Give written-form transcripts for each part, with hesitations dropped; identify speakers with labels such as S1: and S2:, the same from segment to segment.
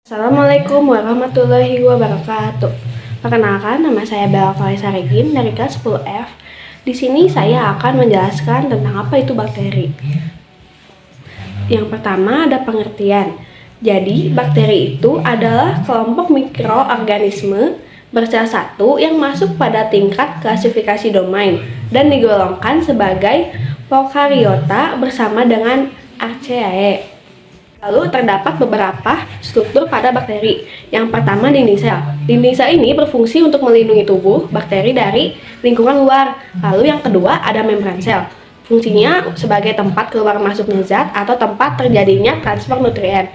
S1: Assalamualaikum warahmatullahi wabarakatuh. Perkenalkan, nama saya Bella Valisa Regin dari kelas 10F. Di sini saya akan menjelaskan tentang apa itu bakteri. Yang pertama ada pengertian. Jadi, bakteri itu adalah kelompok mikroorganisme bersel satu yang masuk pada tingkat klasifikasi domain dan digolongkan sebagai prokariota bersama dengan Archaea. Lalu terdapat beberapa struktur pada bakteri. Yang pertama dinding sel. Dinding sel ini berfungsi untuk melindungi tubuh bakteri dari lingkungan luar. Lalu yang kedua ada membran sel. Fungsinya sebagai tempat keluar masuknya zat atau tempat terjadinya transfer nutrien.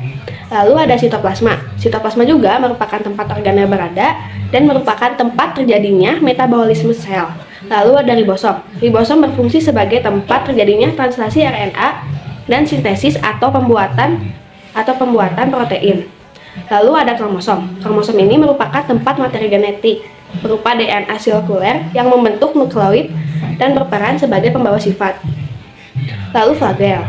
S1: Lalu ada sitoplasma. Sitoplasma juga merupakan tempat organel berada dan merupakan tempat terjadinya metabolisme sel. Lalu ada ribosom. Ribosom berfungsi sebagai tempat terjadinya translasi RNA dan sintesis atau pembuatan protein. Lalu ada kromosom. Kromosom ini merupakan tempat materi genetik berupa DNA sirkuler yang membentuk nukleoid dan berperan sebagai pembawa sifat. Lalu flagel.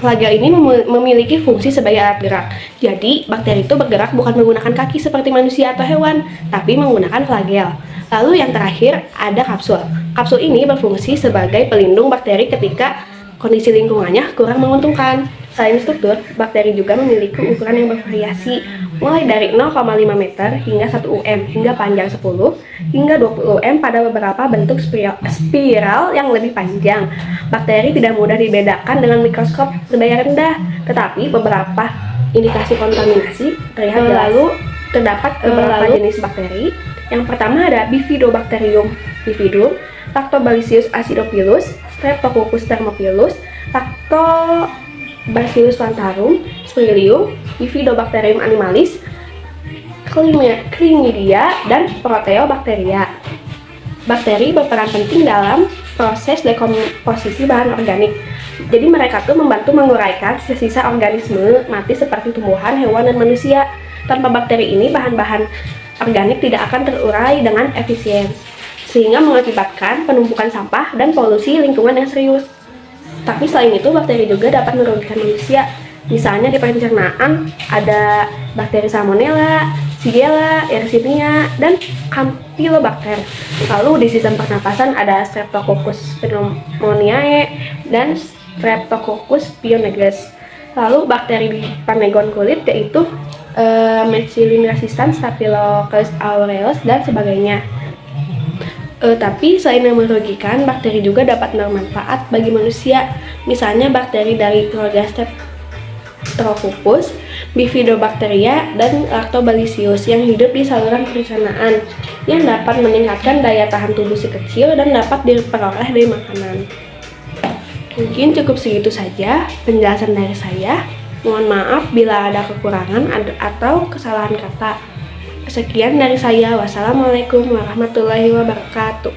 S1: Flagel ini memiliki fungsi sebagai alat gerak. Jadi, bakteri itu bergerak bukan menggunakan kaki seperti manusia atau hewan, tapi menggunakan flagel. Lalu yang terakhir ada kapsul. Kapsul ini berfungsi sebagai pelindung bakteri ketika kondisi lingkungannya kurang menguntungkan. Selain struktur, bakteri juga memiliki ukuran yang bervariasi, mulai dari 0,5 meter hingga 1 UM, hingga panjang 10 hingga 20 UM pada beberapa bentuk spiral yang lebih panjang. Bakteri tidak mudah dibedakan dengan mikroskop berdaya rendah, tetapi beberapa indikasi kontaminasi terlihat jelas. Lalu terdapat beberapa jenis bakteri. Yang pertama ada Bifidobacterium bifidum, Lactobacillus acidophilus, Streptococcus thermophilus, Lactobacillus plantarum, Spirillum, Bifidobacterium animalis, Clinidea, dan Proteobacteria. Bakteri berperan penting dalam proses dekomposisi bahan organik. Jadi mereka tuh membantu menguraikan sisa-sisa organisme mati seperti tumbuhan, hewan, dan manusia. Tanpa bakteri ini bahan-bahan organik tidak akan terurai dengan efisien, sehingga mengakibatkan penumpukan sampah dan polusi lingkungan yang serius. Tapi selain itu, bakteri juga dapat merugikan manusia. Misalnya di pencernaan ada bakteri Salmonella, Shigella, Yersinia, dan Campylobacter. Lalu di sistem pernapasan ada Streptococcus pneumoniae dan Streptococcus pyogenes. Lalu bakteri di panegon kulit yaitu methicillin resistant, Staphylococcus aureus, dan sebagainya. Tapi selain yang merugikan, bakteri juga dapat bermanfaat bagi manusia. Misalnya bakteri dari keluarga Streptococcus, Bifidobacteria, dan Lactobacillus yang hidup di saluran pencernaan, yang dapat meningkatkan daya tahan tubuh si kecil dan dapat diperoleh dari makanan. Mungkin cukup segitu saja penjelasan dari saya. Mohon maaf bila ada kekurangan atau kesalahan kata. Sekian dari saya. Wassalamualaikum warahmatullahi wabarakatuh.